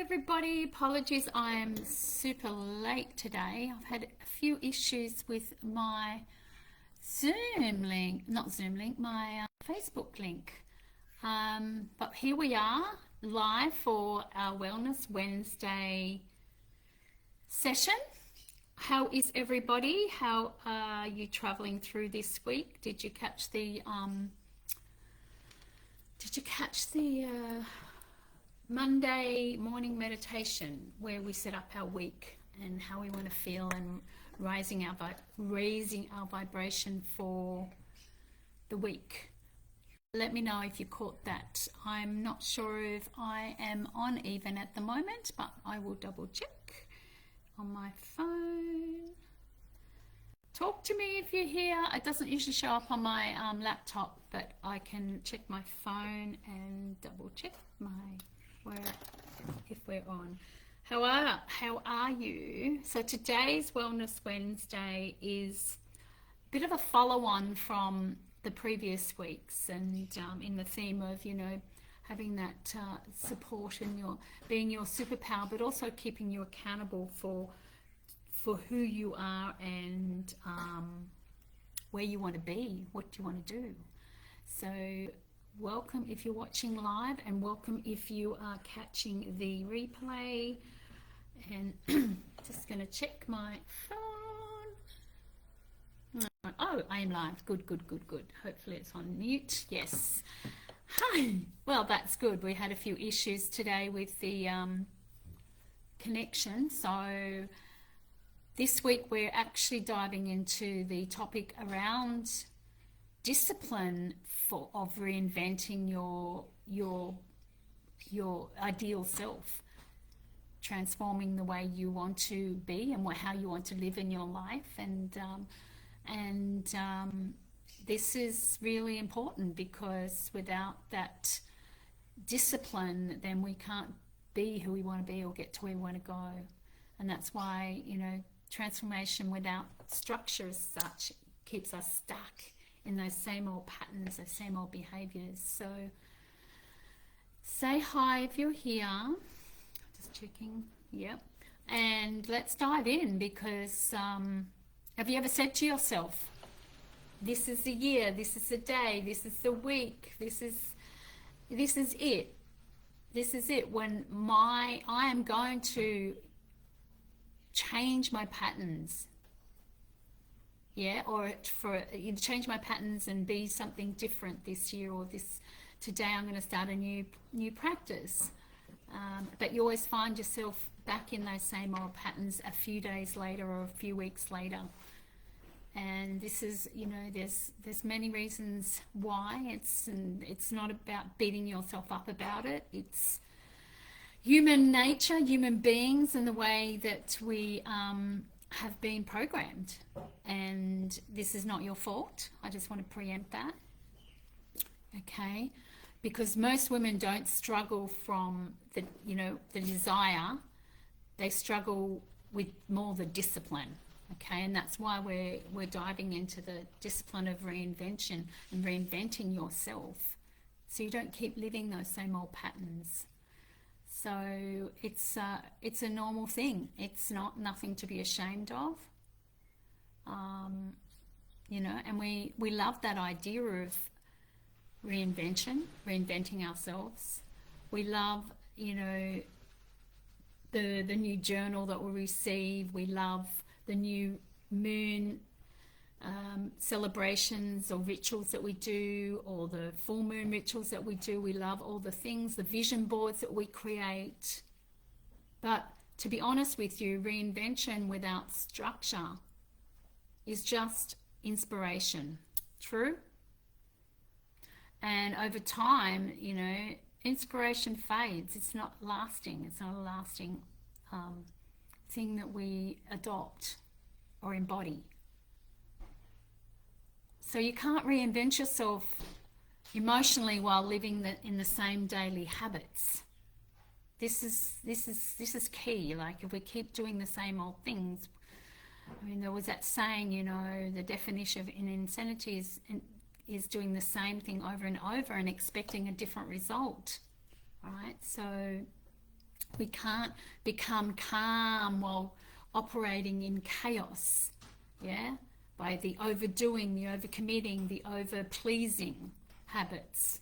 everybody. Apologies, I am super late today. I've had a few issues with my Zoom link, not Zoom link, my Facebook link. But here we are, live for our Wellness Wednesday session. How is everybody? How are you traveling through this week? Did you catch the Monday morning meditation where we set up our week and how we want to feel and raising our vibration for the week? Let me know if you caught that. I'm not sure if I am on even at the moment, but I will double check on my phone. Talk to me if you're here. It doesn't usually show up on my laptop, but I can check my phone and double check if we're on. How are you? So today's Wellness Wednesday is a bit of a follow-on from the previous weeks, and in the theme of having that support and being your superpower, but also keeping you accountable for who you are and where you want to be, what you want to do. So welcome if you're watching live, and welcome if you are catching the replay. And just going to check my phone. Oh, I am live. Good. Hopefully it's on mute. Yes. Hi. Well, that's good. We had a few issues today with the connection. So this week we're actually diving into the topic around discipline of reinventing your ideal self, transforming the way you want to be and how you want to live in your life. And this is really important, because without that discipline, then we can't be who we want to be or get to where we want to go. And that's why transformation without structure as such keeps us stuck in those same old patterns, those same old behaviors. So say hi if you're here. Just checking. Yep. And let's dive in, because have you ever said to yourself, this is the year, this is the day, this is the week, this is it. This is it when I am going to change my patterns. Yeah, or change my patterns and be something different this year, or today I'm going to start a new practice. But you always find yourself back in those same old patterns a few days later or a few weeks later. And this is, there's many reasons why. It's not about beating yourself up about it. It's human nature, human beings, and the way that we have been programmed. And this is not your fault. I just want to preempt that. Okay? Because most women don't struggle from the desire. They struggle with more the discipline. Okay? And that's why we're diving into the discipline of reinvention and reinventing yourself, so you don't keep living those same old patterns. So it's a normal thing. It's nothing to be ashamed of. And we love that idea of reinventing ourselves. We love, the new journal that we receive. We love the new moon celebrations or rituals that we do, or the full moon rituals that we do. We love all the things, the vision boards that we create. But to be honest with you, reinvention without structure is just inspiration. True? And over time, inspiration fades. It's not lasting. It's not a lasting thing that we adopt or embody. So you can't reinvent yourself emotionally while living in the same daily habits. This is key. Like, if we keep doing the same old things, there was that saying, the definition of insanity is doing the same thing over and over and expecting a different result. Right? So We can't become calm while operating in chaos, yeah? By the overdoing, the overcommitting, the over-pleasing habits.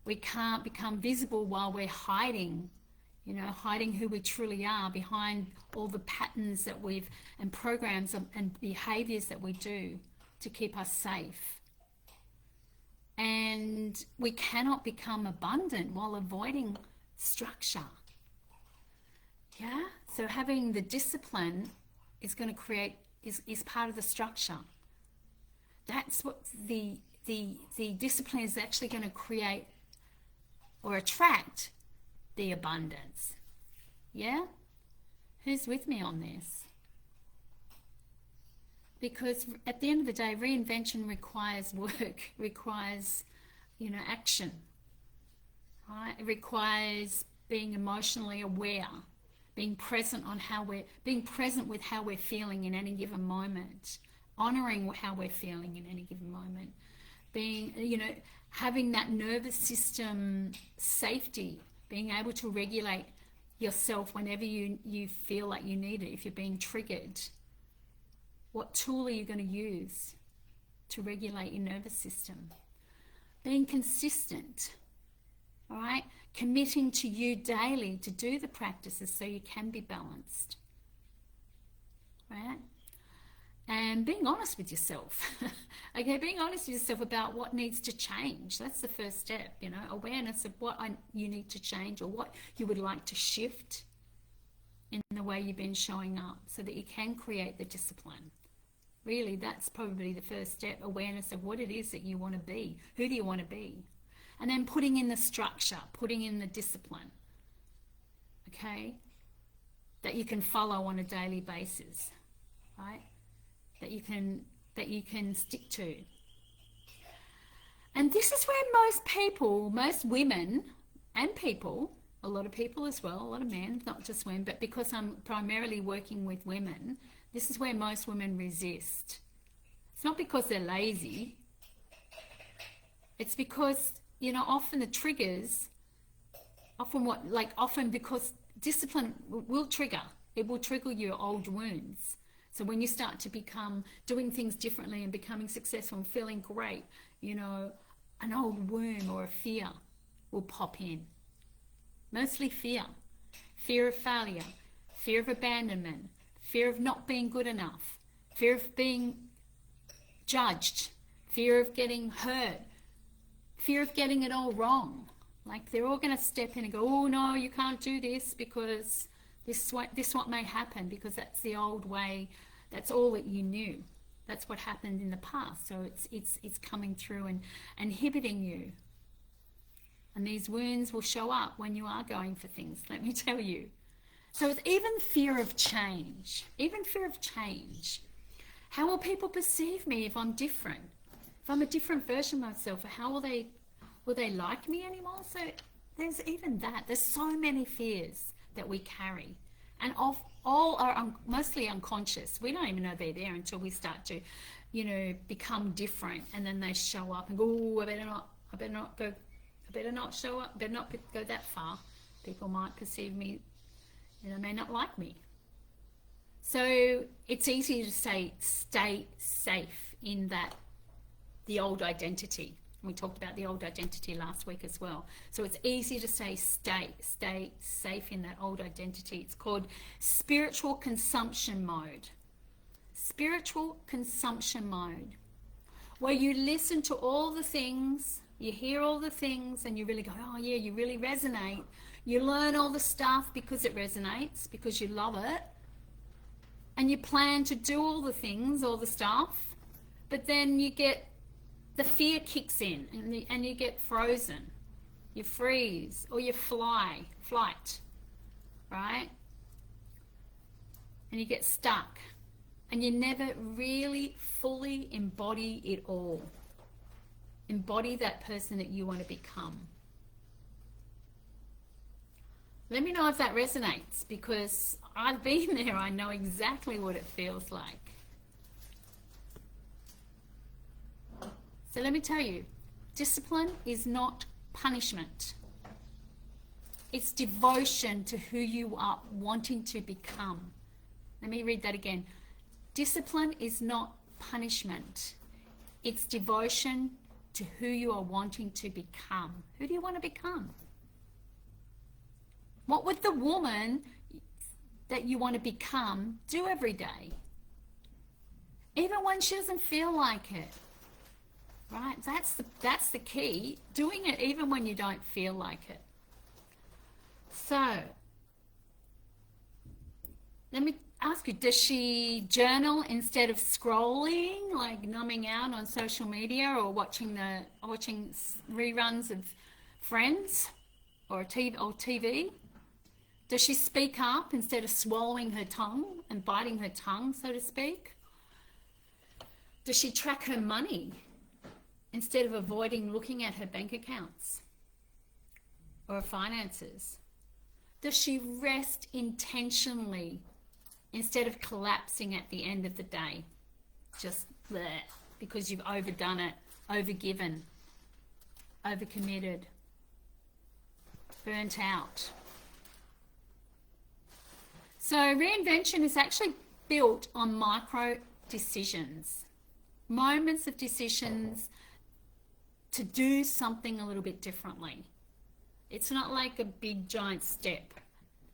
We can't become visible while we're hiding, hiding who we truly are behind all the patterns that and programs and behaviors that we do to keep us safe. And we cannot become abundant while avoiding structure. Yeah? So having the discipline is going to create, is part of the structure. That's what the discipline is actually going to create or attract the abundance. Yeah? Who's with me on this? Because at the end of the day, reinvention requires work, requires, action. Right? It requires being emotionally aware, being present with how we're feeling in any given moment, honoring how we're feeling in any given moment, being, having that nervous system safety, being able to regulate yourself whenever you feel like you need it. If you're being triggered, what tool are you going to use to regulate your nervous system? Being consistent, all right? Committing to you daily to do the practices so you can be balanced, right? And being honest with yourself. Okay, being honest with yourself about what needs to change. That's the first step, awareness of what you need to change or what you would like to shift in the way you've been showing up so that you can create the discipline. Really, that's probably the first step, awareness of what it is that you want to be. Who do you want to be? And then putting in the structure, putting in the discipline, okay, that you can follow on a daily basis, right? That you can stick to. And this is where most women and people, a lot of people as well, a lot of men, not just women, but because I'm primarily working with women, this is where most women resist. It's not because they're lazy. It's because, often the triggers, often because discipline will trigger. It will trigger your old wounds. So when you start to become doing things differently and becoming successful and feeling great, an old wound or a fear will pop in. Mostly fear. Fear of failure, fear of abandonment, fear of not being good enough, fear of being judged, fear of getting hurt, fear of getting it all wrong. Like they're all going to step in and go, oh no, you can't do this because this what may happen, because that's the old way, that's all that you knew. That's what happened in the past. So it's coming through and inhibiting you. And these wounds will show up when you are going for things, let me tell you. So it's even fear of change. How will people perceive me if I'm different? If I'm a different version of myself, how will they like me anymore? So there's even that. There's so many fears that we carry. And all are mostly unconscious. We don't even know they're there until we start to, become different. And then they show up and go, oh, I better not show up, better not go that far. People might perceive me, may not like me. So it's easy to say, stay safe in the old identity. We talked about the old identity last week as well. So it's easy to say, stay safe in that old identity. It's called spiritual consumption mode. Spiritual consumption mode, where you listen to all the things, you hear all the things, and you really go, oh yeah, you really resonate. You learn all the stuff because it resonates, because you love it. And you plan to do all the things, all the stuff, but then the fear kicks in and you get frozen. You freeze, or you flight, right? And you get stuck. And you never really fully embody it all. Embody that person that you want to become. Let me know if that resonates, because I've been there. I know exactly what it feels like. So let me tell you, discipline is not punishment. It's devotion to who you are wanting to become. Let me read that again. Discipline is not punishment. It's devotion to who you are wanting to become. Who do you want to become? What would the woman that you want to become do every day? Even when she doesn't feel like it. Right? That's the key. Doing it even when you don't feel like it. So, let me ask you, does she journal instead of scrolling, like numbing out on social media or watching reruns of Friends or TV? Does she speak up instead of swallowing her tongue and biting her tongue, so to speak? Does she track her money instead of avoiding looking at her bank accounts or her finances? Does she rest intentionally instead of collapsing at the end of the day? Just bleh, because you've overdone it, overgiven, overcommitted, burnt out. So reinvention is actually built on micro decisions, moments of decisions to do something a little bit differently. It's not like a big giant step,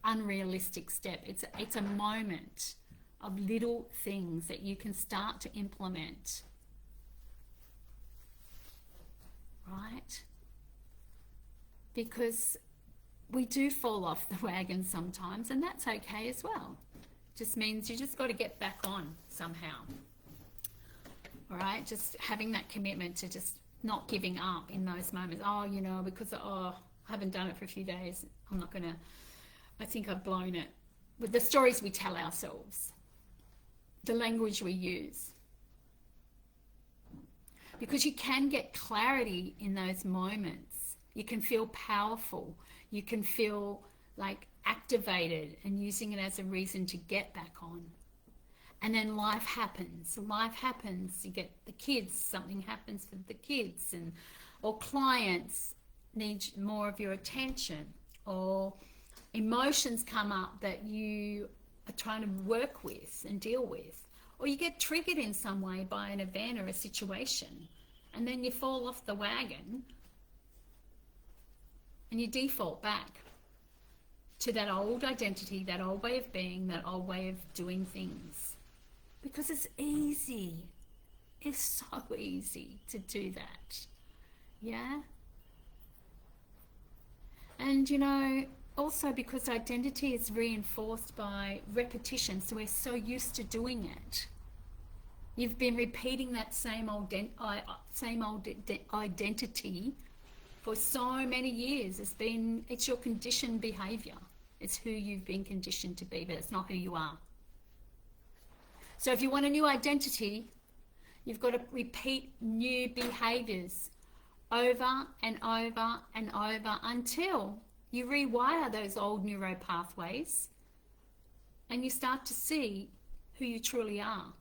unrealistic step. It's a moment of little things that you can start to implement. Right? Because we do fall off the wagon sometimes, and that's okay as well. Just means you just got to get back on somehow. All right? Just having that commitment to just not giving up in those moments. Because I haven't done it for a few days. I think I've blown it. With the stories we tell ourselves, the language we use. Because you can get clarity in those moments. You can feel powerful. You can feel like activated and using it as a reason to get back on. And then life happens. You get the kids, something happens for the kids, or clients need more of your attention, or emotions come up that you are trying to work with and deal with, or you get triggered in some way by an event or a situation, and then you fall off the wagon and you default back to that old identity, that old way of being, that old way of doing things. Because it's easy. It's so easy to do that. Yeah? And also because identity is reinforced by repetition, so we're so used to doing it. You've been repeating that same old identity for so many years. It's your conditioned behavior. It's who you've been conditioned to be, but it's not who you are. So if you want a new identity, you've got to repeat new behaviors over and over and over until you rewire those old neuro pathways and you start to see who you truly are.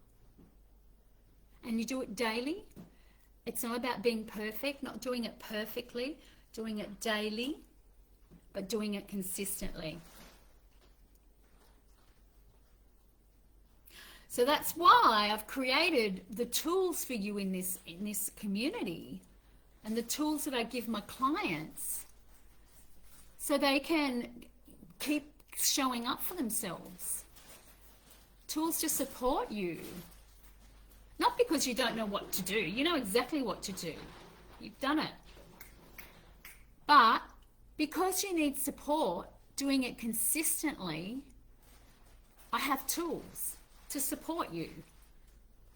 And you do it daily. It's not about being perfect, not doing it perfectly, doing it daily, but doing it consistently. So that's why I've created the tools for you in this community, and the tools that I give my clients so they can keep showing up for themselves. Tools to support you. Not because you don't know what to do. You know exactly what to do. You've done it. But because you need support doing it consistently, I have tools to support you.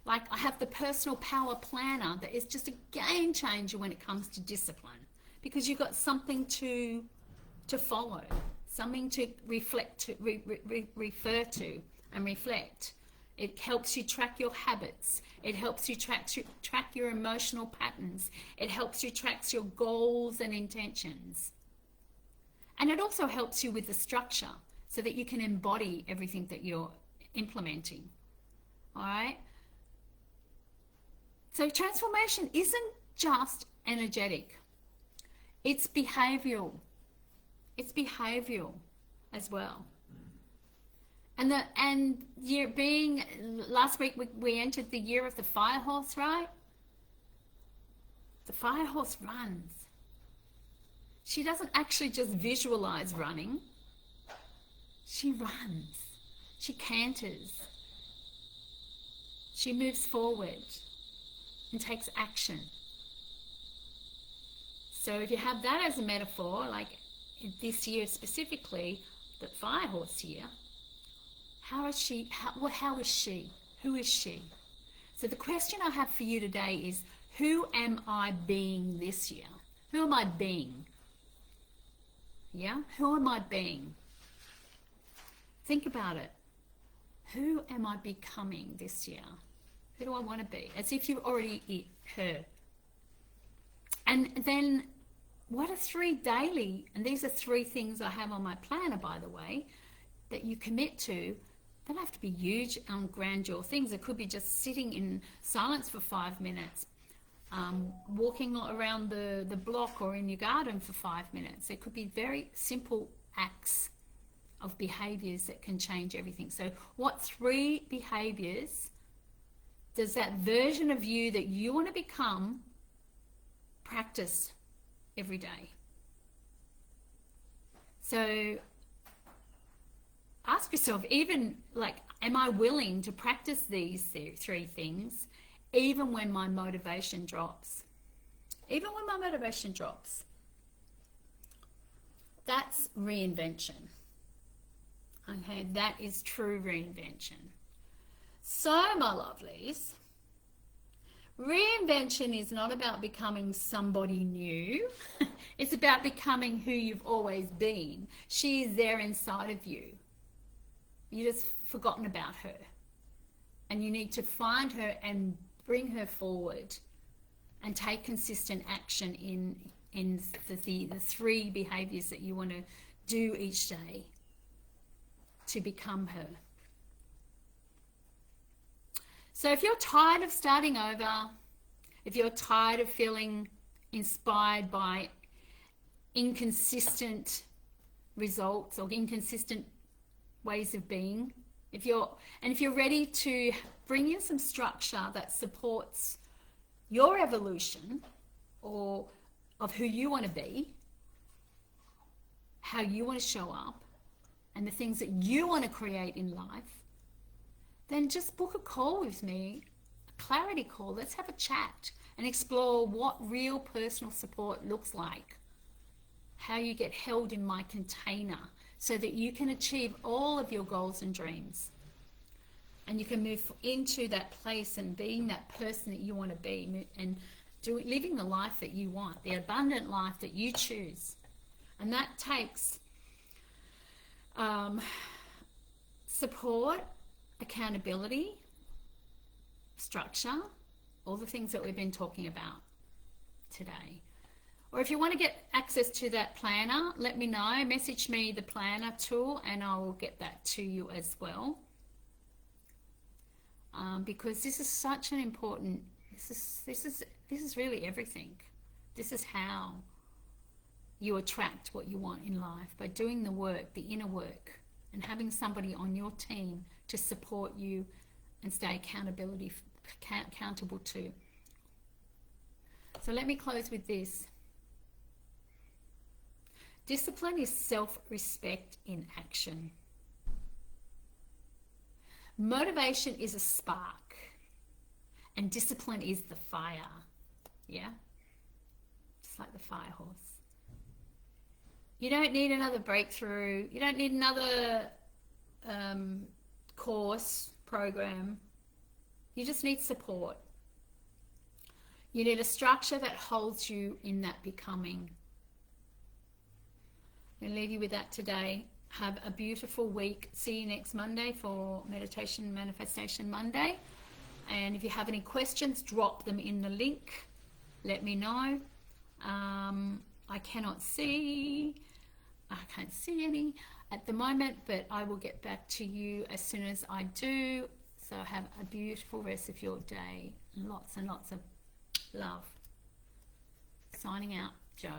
Like I have the personal power planner that is just a game changer when it comes to discipline, because you've got something to follow, something to reflect to, refer to and reflect. It helps you track your habits. It helps you track your emotional patterns. It helps you track your goals and intentions. And it also helps you with the structure so that you can embody everything that you're implementing. All right? So transformation isn't just energetic. It's behavioral. It's behavioral as well. And you're being, last week we entered the year of the fire horse, right? The fire horse runs. She doesn't actually just visualize running. She runs. She canters. She moves forward and takes action. So if you have that as a metaphor, like this year specifically, the fire horse year, how is she? How is she? Who is she? So the question I have for you today is, who am I being this year? Who am I being? Yeah? Who am I being? Think about it. Who am I becoming this year? Who do I want to be? As if you've already her. And then what are 3 daily, and these are 3 things I have on my planner, by the way, that you commit to. They don't have to be huge grandeur things. It could be just sitting in silence for 5 minutes, walking around the block or in your garden for 5 minutes. It could be very simple acts of behaviors that can change everything. So what 3 behaviors does that version of you that you want to become practice every day? So ask yourself, even like, am I willing to practice these 3 things even when my motivation drops? Even when my motivation drops. That's reinvention. Okay, that is true reinvention. So, my lovelies, reinvention is not about becoming somebody new. It's about becoming who you've always been. She is there inside of you. You've just forgotten about her. And you need to find her and bring her forward and take consistent action in the 3 behaviors that you want to do each day to become her. So if you're tired of starting over, if you're tired of feeling inspired by inconsistent results or inconsistent ways of being, if you're ready to bring in some structure that supports your evolution or of who you want to be, how you want to show up, and the things that you want to create in life, then just book a call with me, a clarity call. Let's have a chat and explore what real personal support looks like, how you get held in my container so that you can achieve all of your goals and dreams. And you can move into that place and being that person that you want to be and living the life that you want, the abundant life that you choose. And that takes support, accountability, structure, all the things that we've been talking about today. Or if you want to get access to that planner, let me know. Message me the planner tool and I will get that to you as well. Because this is such an important, this is really everything. This is how you attract what you want in life, by doing the work, the inner work, and having somebody on your team to support you and stay accountable to. So let me close with this. Discipline is self-respect in action. Motivation is a spark, and discipline is the fire. Yeah? Just like the fire horse. You don't need another breakthrough. You don't need another course, program. You just need support. You need a structure that holds you in that becoming. I'm going to leave you with that today. Have a beautiful week. See you next Monday for Meditation Manifestation Monday. And if you have any questions, drop them in the link. Let me know. I can't see any at the moment, but I will get back to you as soon as I do. So have a beautiful rest of your day. Lots and lots of love. Signing out, Joe.